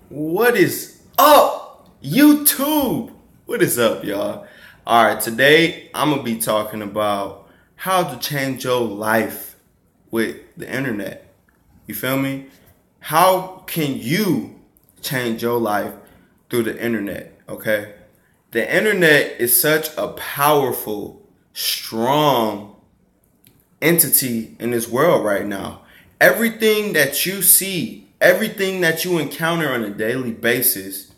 What is up, YouTube? What is up, y'all? Alright, today I'm going to be talking about how to change your life with the internet. You feel me? How can you change your life through the internet, okay? The internet is such a powerful, strong entity in this world right now. Everything that you see, everything that you encounter on a daily basis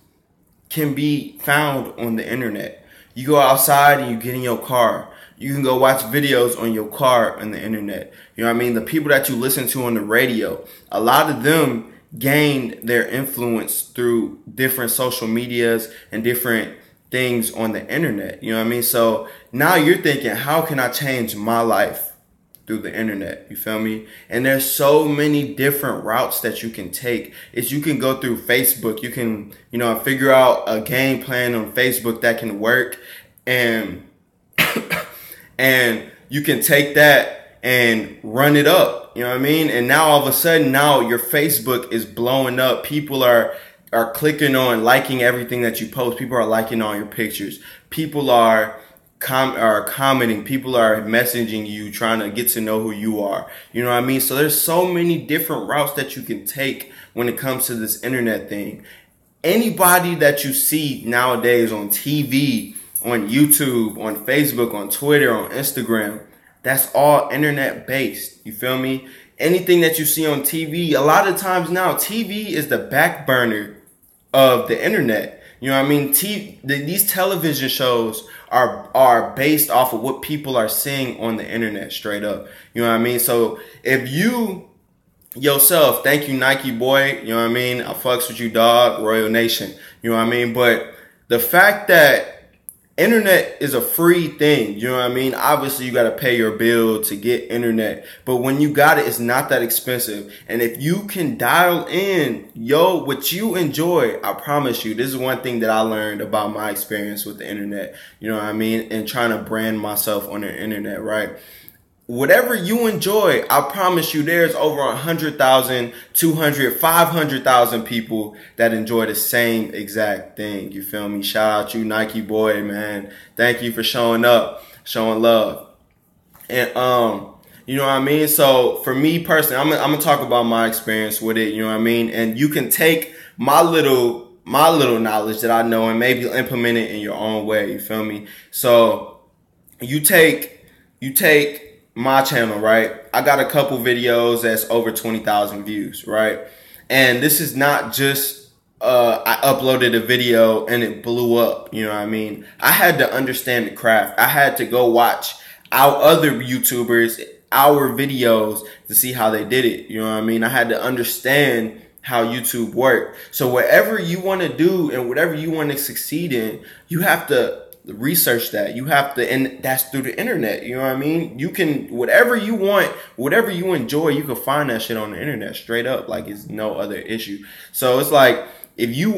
can be found on the internet. You go outside and you get in your car. You can go watch videos on your car on the internet. You know what I mean? The people that you listen to on the radio, a lot of them gained their influence through different social medias and different things on the internet. You know what I mean? So now you're thinking, how can I change my life through the internet? You feel me? And there's so many different routes that you can take. You can go through Facebook. You can, figure out a game plan on Facebook that can work, and and you can take that and run it up. You know what I mean? And now all of a sudden, now your Facebook is blowing up. People are clicking on, liking everything that you post. People are liking all your pictures. People are commenting. People are messaging you, trying to get to know who you are. You know what I mean? So there's so many different routes that you can take when it comes to this internet thing. Anybody that you see nowadays on TV, on YouTube, on Facebook, on Twitter, on Instagram, that's all internet based. You feel me? Anything that you see on TV, a lot of times now, TV is the back burner of the internet. You know what I mean? These television shows are based off of what people are seeing on the internet, straight up. You know what I mean? So if you yourself, thank you, Nike boy, you know what I mean? I fucks with you, dog, Royal Nation. You know what I mean? But the fact that internet is a free thing, you know what I mean? Obviously, you got to pay your bill to get internet. But when you got it, it's not that expensive. And if you can dial in, what you enjoy, I promise you, this is one thing that I learned about my experience with the internet, you know what I mean? And trying to brand myself on the internet, right? Whatever you enjoy, I promise you there's over 100,000, 200, 500,000 people that enjoy the same exact thing. You feel me? Shout out you, Nike boy, man. Thank you for showing up, showing love. And, you know what I mean? So for me personally, I'm going to talk about my experience with it. You know what I mean? And you can take my little knowledge that I know and maybe implement it in your own way. You feel me? So you take my channel, right? I got a couple videos that's over 20,000 views, right? And this is not just I uploaded a video and it blew up, you know what I mean? I had to understand the craft. I had to go watch our other YouTubers, our videos, to see how they did it, you know what I mean? I had to understand how YouTube worked. So whatever you want to do and whatever you want to succeed in, you have to research that. You have to, and that's through the internet. You know what I mean? You can, whatever you want, whatever you enjoy, you can find that shit on the internet straight up. Like it's no other issue. So it's like, if you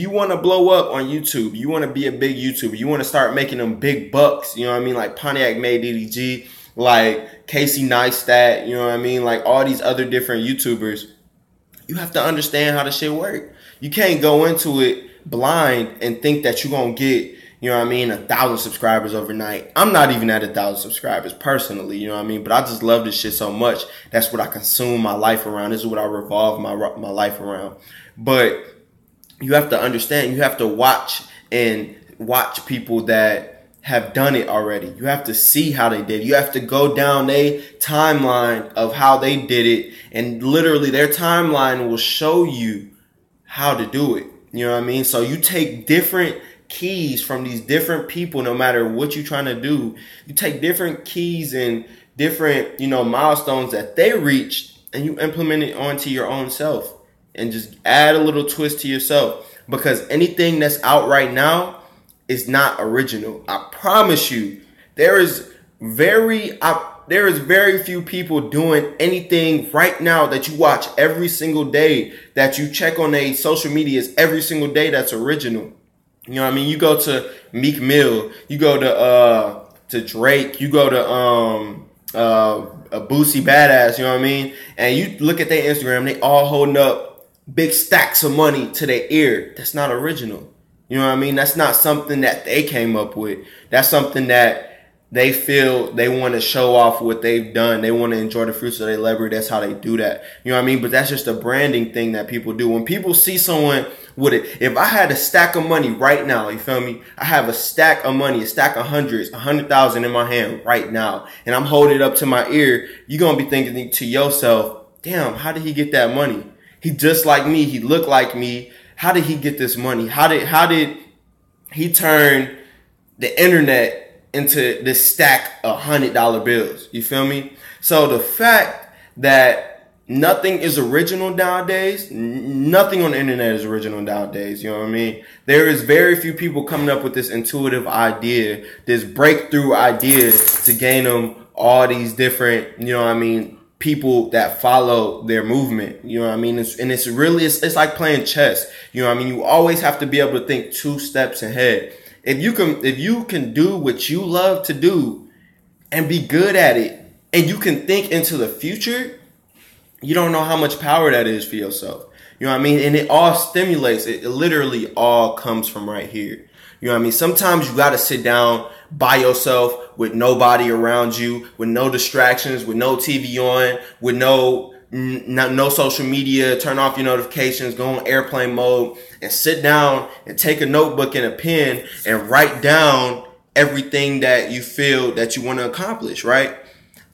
want to blow up on YouTube, you want to be a big YouTuber, you want to start making them big bucks, you know what I mean? Like Pontiac May DDG, like Casey Neistat, you know what I mean? Like all these other different YouTubers, you have to understand how the shit work. You can't go into it blind and think that you're going to get, you know what I mean, 1,000 subscribers overnight. I'm not even at 1,000 subscribers personally, you know what I mean? But I just love this shit so much. That's what I consume my life around. This is what I revolve my life around. But you have to understand, you have to watch people that have done it already. You have to see how they did it. You have to go down a timeline of how they did it. And literally their timeline will show you how to do it. You know what I mean? So you take different keys from these different people, no matter what you're trying to do. You take different keys and different, milestones that they reached, and you implement it onto your own self and just add a little twist to yourself, because anything that's out right now is not original. I promise you, there is very few people doing anything right now that you watch every single day, that you check on their social medias every single day, that's original. You know what I mean? You go to Meek Mill, you go to Drake, you go to a Boosie Badass, you know what I mean? And you look at their Instagram, they all holding up big stacks of money to their ear. That's not original. You know what I mean? That's not something that they came up with. That's something that they feel they want to show off what they've done. They want to enjoy the fruits of their labor. That's how they do that. You know what I mean? But that's just a branding thing that people do. When people see someone with it, if I had a stack of money right now, you feel me? I have a stack of money, a stack of hundreds, 100,000 in my hand right now, and I'm holding it up to my ear, you're going to be thinking to yourself, damn, how did he get that money? He just like me. He looked like me. How did he get this money? How did he turn the internet into this stack of $100 bills? You feel me? So the fact that nothing is original nowadays, nothing on the internet is original nowadays. You know what I mean? There is very few people coming up with this intuitive idea, this breakthrough idea to gain them all these different, you know what I mean, people that follow their movement. You know what I mean? It's like playing chess. You know what I mean? You always have to be able to think 2 steps ahead. If you can do what you love to do and be good at it, and you can think into the future, you don't know how much power that is for yourself. You know what I mean? And it all stimulates. It literally all comes from right here. You know what I mean? Sometimes you got to sit down by yourself with nobody around you, with no distractions, with no TV on, with no social media, turn off your notifications, go on airplane mode, and sit down and take a notebook and a pen and write down everything that you feel that you want to accomplish, right?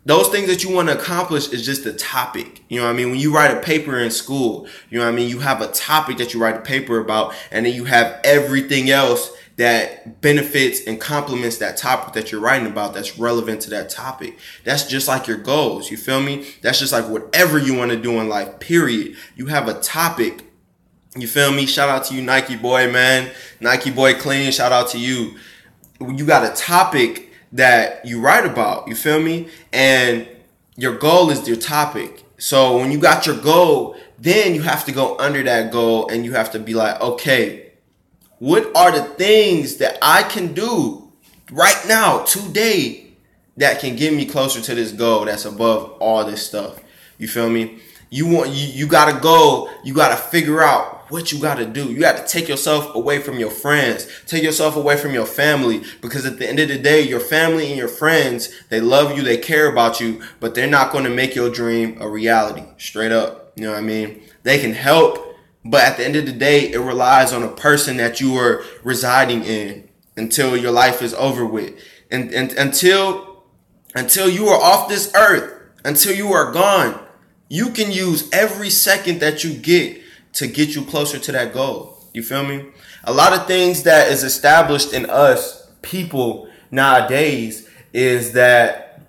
Those things that you want to accomplish is just a topic. You know what I mean? When you write a paper in school, you know what I mean? You have a topic that you write a paper about, and then you have everything else that benefits and complements that topic that you're writing about that's relevant to that topic. That's just like your goals. You feel me? That's just like whatever you want to do in life, period. You have a topic. You feel me? Shout out to you, Nike boy, man. Nike boy clean. Shout out to you. You got a topic that you write about. You feel me? And your goal is your topic. So when you got your goal, then you have to go under that goal and you have to be like, okay, what are the things that I can do right now, today, that can get me closer to this goal that's above all this stuff? You feel me? You gotta go, you gotta figure out what you gotta do. You gotta take yourself away from your friends, take yourself away from your family, because at the end of the day, your family and your friends, they love you, they care about you, but they're not gonna make your dream a reality, straight up. You know what I mean? They can help, but at the end of the day, it relies on a person that you are residing in until your life is over with. And until you are off this earth, until you are gone, you can use every second that you get to get you closer to that goal. You feel me? A lot of things that is established in us people nowadays is that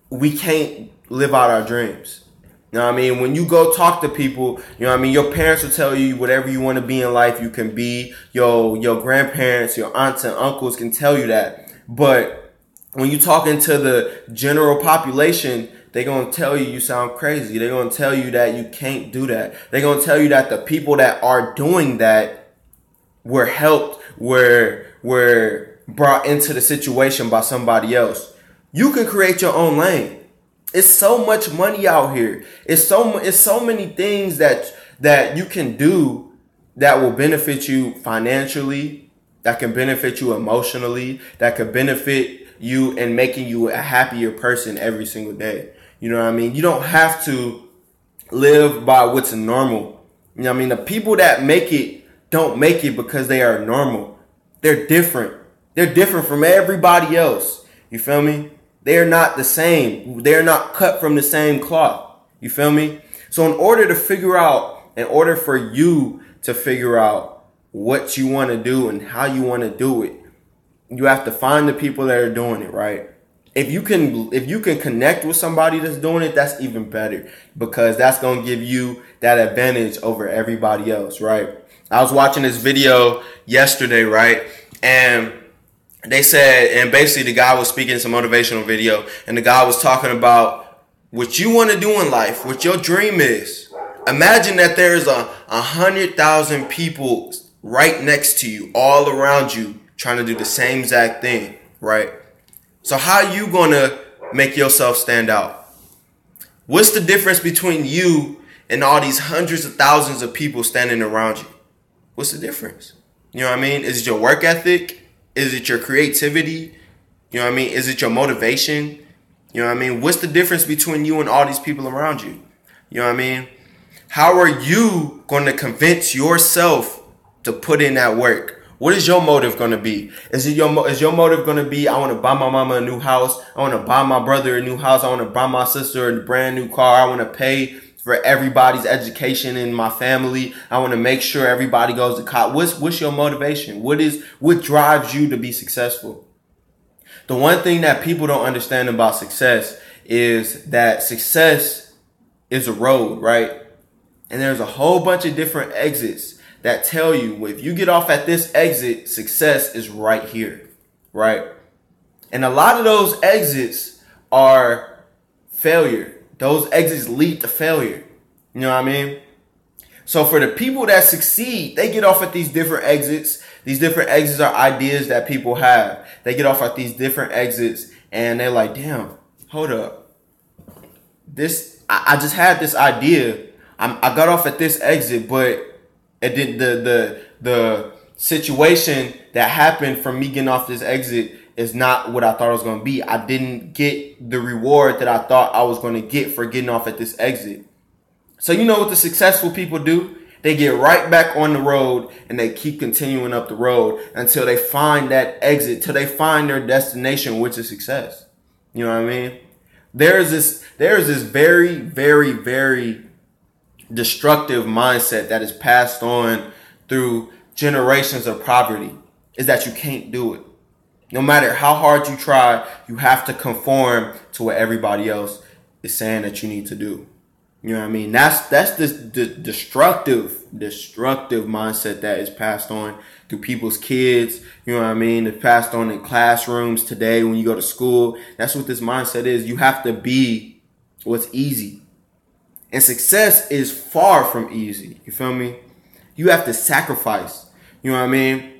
we can't live out our dreams. You know what I mean? When you go talk to people, you know what I mean? Your parents will tell you whatever you want to be in life, you can be. Your grandparents, your aunts and uncles can tell you that. But when you talking to the general population, they're going to tell you sound crazy. They're going to tell you that you can't do that. They're going to tell you that the people that are doing that were helped, were brought into the situation by somebody else. You can create your own lane. It's so much money out here. It's so many things that you can do that will benefit you financially, that can benefit you emotionally, that could benefit you in making you a happier person every single day. You know what I mean? You don't have to live by what's normal. You know what I mean? The people that make it don't make it because they are normal. They're different. They're different from everybody else. You feel me? They're not the same. They're not cut from the same cloth. You feel me? So in order for you to figure out what you want to do and how you want to do it, you have to find the people that are doing it, right? If you can connect with somebody that's doing it, that's even better, because that's going to give you that advantage over everybody else, right? I was watching this video yesterday, right? And they said, and basically the guy was speaking some motivational video, and the guy was talking about what you want to do in life, what your dream is. Imagine that there's 100,000 people right next to you, all around you, trying to do the same exact thing, right? So how are you going to make yourself stand out? What's the difference between you and all these hundreds of thousands of people standing around you? What's the difference? You know what I mean? Is it your work ethic? Is it your creativity? You know what I mean? Is it your motivation? You know what I mean? What's the difference between you and all these people around you? You know what I mean? How are you going to convince yourself to put in that work? What is your motive going to be? Is your motive going to be, I want to buy my mama a new house. I want to buy my brother a new house. I want to buy my sister a brand new car. I want to pay for everybody's education in my family. I want to make sure everybody goes to college. What's your motivation? What drives you to be successful? The one thing that people don't understand about success is that success is a road, right? And there's a whole bunch of different exits that tell you if you get off at this exit, success is right here, right? And a lot of those exits are failure. Those exits lead to failure. You know what I mean? So for the people that succeed, they get off at these different exits. These different exits are ideas that people have. They get off at these different exits and they're like, damn, hold up. I just had this idea. I got off at this exit, but it did the situation that happened from me getting off this exit is not what I thought it was going to be. I didn't get the reward that I thought I was going to get for getting off at this exit. So you know what the successful people do? They get right back on the road and they keep continuing up the road until they find that exit, till they find their destination, which is success. You know what I mean? There's this very, very, very destructive mindset that is passed on through generations of poverty, is that you can't do it. No matter how hard you try, you have to conform to what everybody else is saying that you need to do. You know what I mean? That's this destructive mindset that is passed on through people's kids. You know what I mean? It's passed on in classrooms today when you go to school. That's what this mindset is. You have to be what's easy. And success is far from easy. You feel me? You have to sacrifice. You know what I mean?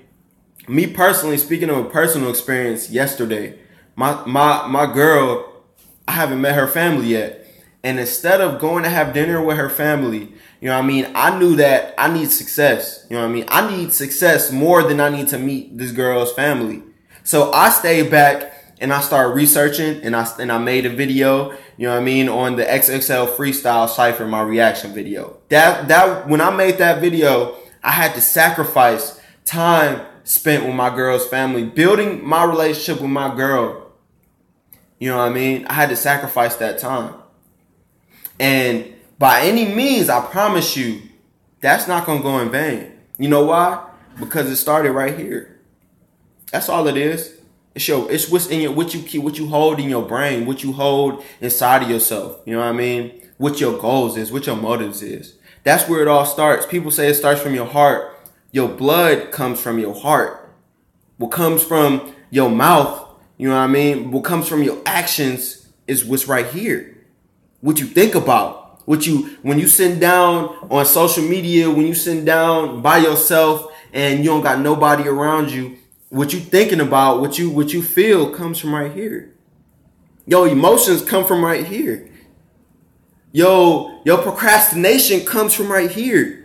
Me personally, speaking of a personal experience yesterday, my girl, I haven't met her family yet. And instead of going to have dinner with her family, you know what I mean? I knew that I need success. You know what I mean? I need success more than I need to meet this girl's family. So I stayed back and I started researching and I made a video, you know what I mean, on the XXL freestyle cipher, my reaction video. That when I made that video, I had to sacrifice time spent with my girl's family, building my relationship with my girl. You know what I mean? I had to sacrifice that time. And by any means, I promise you, that's not going to go in vain. You know why? Because it started right here. That's all it is. It's what's in what you hold in your brain, what you hold inside of yourself. You know what I mean? What your goals is, what your motives is. That's where it all starts. People say it starts from your heart. Your blood comes from your heart. What comes from your mouth, you know what I mean? What comes from your actions is what's right here. What you think about, when you sit down on social media, when you sit down by yourself and you don't got nobody around you, what you thinking about, what you feel comes from right here. Your emotions come from right here. Your procrastination comes from right here.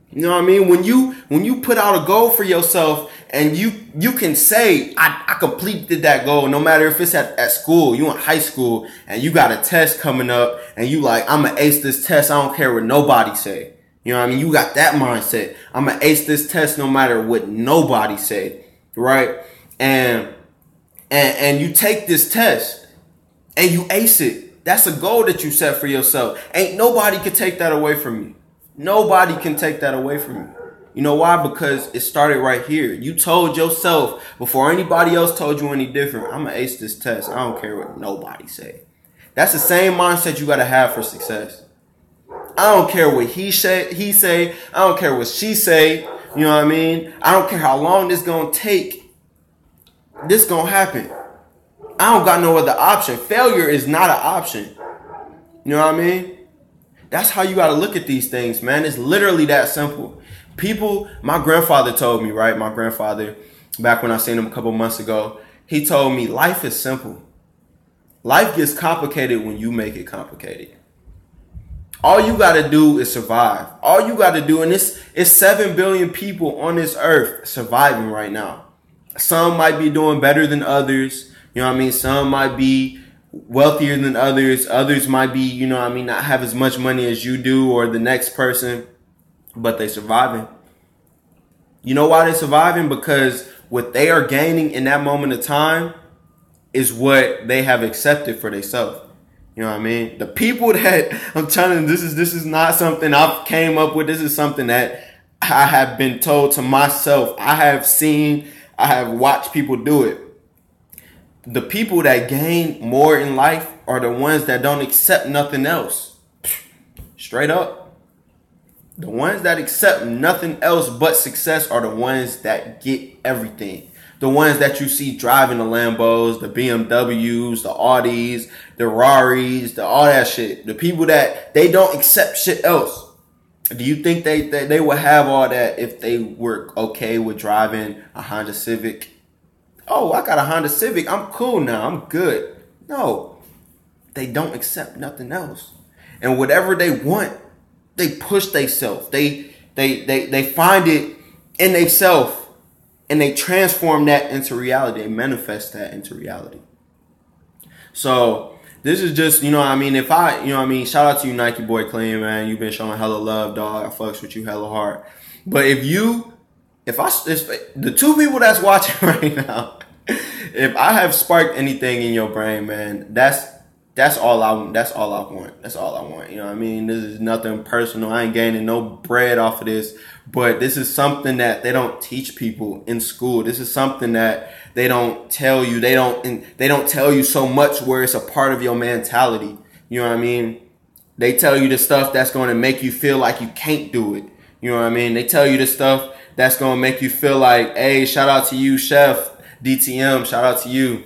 You know what I mean? When you put out a goal for yourself and you can say, I completed that goal, no matter if it's at school, you in high school and you got a test coming up and you like, I'm gonna ace this test. I don't care what nobody say. You know what I mean? You got that mindset. I'm gonna ace this test no matter what nobody say, right? And you take this test and you ace it. That's a goal that you set for yourself. Ain't nobody can take that away from you. Nobody can take that away from you. You know why? Because it started right here. You told yourself before anybody else told you any different, I'm going to ace this test. I don't care what nobody say. That's the same mindset you got to have for success. I don't care what he say. I don't care what she say. You know what I mean? I don't care how long this going to take. This going to happen. I don't got no other option. Failure is not an option. You know what I mean? That's how you got to look at these things, man. It's literally that simple. People, my grandfather told me, right? My grandfather, back when I seen him a couple months ago, he told me life is simple. Life gets complicated when you make it complicated. All you got to do is survive. All you got to do, and it's 7 billion people on this earth surviving right now. Some might be doing better than others. You know what I mean? Some might be wealthier than others. Others might be, you know what I mean, not have as much money as you do or the next person, but they surviving. You know why they're surviving? Because what they are gaining in that moment of time is what they have accepted for themselves. You know what I mean? The people that I'm telling you, this is not something I've came up with. This is something that I have been told to myself. I have watched people do it. The people that gain more in life are the ones that don't accept nothing else. Straight up. The ones that accept nothing else but success are the ones that get everything. The ones that you see driving the Lambos, the BMWs, the Audis, the Raris, all that shit. The people that they don't accept shit else. Do you think they would have all that if they were okay with driving a Honda Civic? Oh, I got a Honda Civic. I'm cool now. I'm good. No, they don't accept nothing else. And whatever they want, they push themselves. They find it in themselves. And they transform that into reality. They manifest that into reality. So this is just, you know what I mean? If I, you know what I mean? Shout out to you, Nike Boy Clean, man. You've been showing hella love, dog. I fucks with you hella hard. But if the two people that's watching right now, if I have sparked anything in your brain, man, that's all I want. That's all I want. You know what I mean? This is nothing personal. I ain't gaining no bread off of this. But this is something that they don't teach people in school. This is something that they don't tell you. They don't tell you so much where it's a part of your mentality. You know what I mean? They tell you the stuff that's going to make you feel like you can't do it. You know what I mean? They tell you the stuff that's going to make you feel like, hey, shout out to you, Chef DTM. Shout out to you.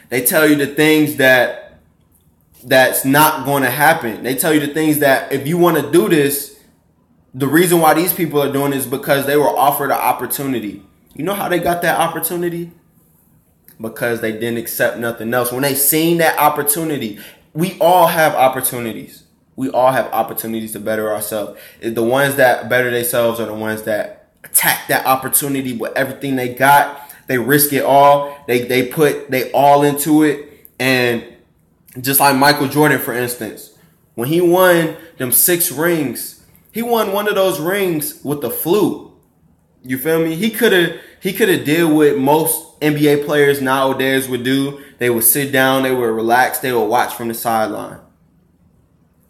They tell you the things that's not going to happen. They tell you the things that if you want to do this, the reason why these people are doing it is because they were offered an opportunity. You know how they got that opportunity? Because they didn't accept nothing else. When they seen that opportunity, we all have opportunities. We all have opportunities to better ourselves. The ones that better themselves are the ones that attack that opportunity with everything they got. They risk it all. They put they all into it. And just like Michael Jordan, for instance, when he won them 6 rings, he won one of those rings with the flu. You feel me? He could have did what most NBA players nowadays would do. They would sit down, they would relax, they would watch from the sideline.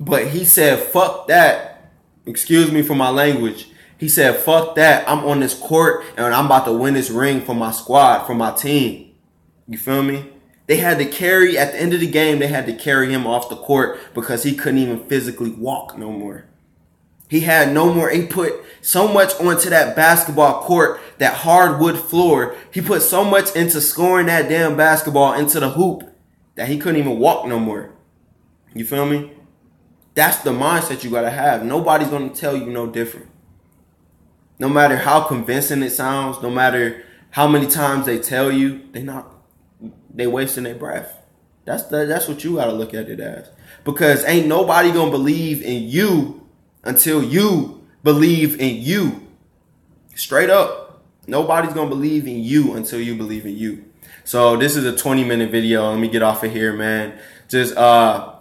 But he said, fuck that. Excuse me for my language. He said, fuck that. I'm on this court and I'm about to win this ring for my squad, for my team. You feel me? They had to carry, at the end of the game, they had to carry him off the court because he couldn't even physically walk no more. He had no more. He put so much onto that basketball court, that hardwood floor. He put so much into scoring that damn basketball into the hoop that he couldn't even walk no more. You feel me? That's the mindset you got to have. Nobody's going to tell you no different. No matter how convincing it sounds, no matter how many times they tell you, they wasting their breath. That's what you got to look at it as. Because ain't nobody going to believe in you until you believe in you. Straight up. Nobody's going to believe in you until you believe in you. So this is a 20-minute video. Let me get off of here, man. Just, I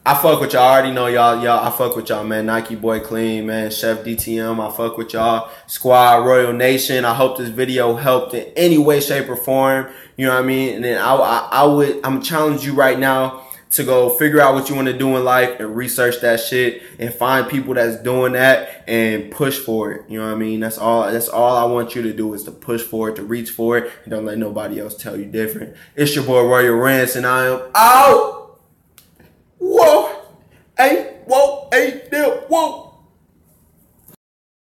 fuck with y'all. I already know y'all. I fuck with y'all, man. Nike Boy Clean, man. Chef DTM. I fuck with y'all. Squad, Royal Nation. I hope this video helped in any way, shape, or form. You know what I mean? And then I'm challenging you right now to go figure out what you want to do in life and research that shit and find people that's doing that and push for it. You know what I mean? That's all I want you to do is to push for it, to reach for it, and don't let nobody else tell you different. It's your boy Royal Rance, and I am out. Whoa. Hey, whoa, hey, there, whoa.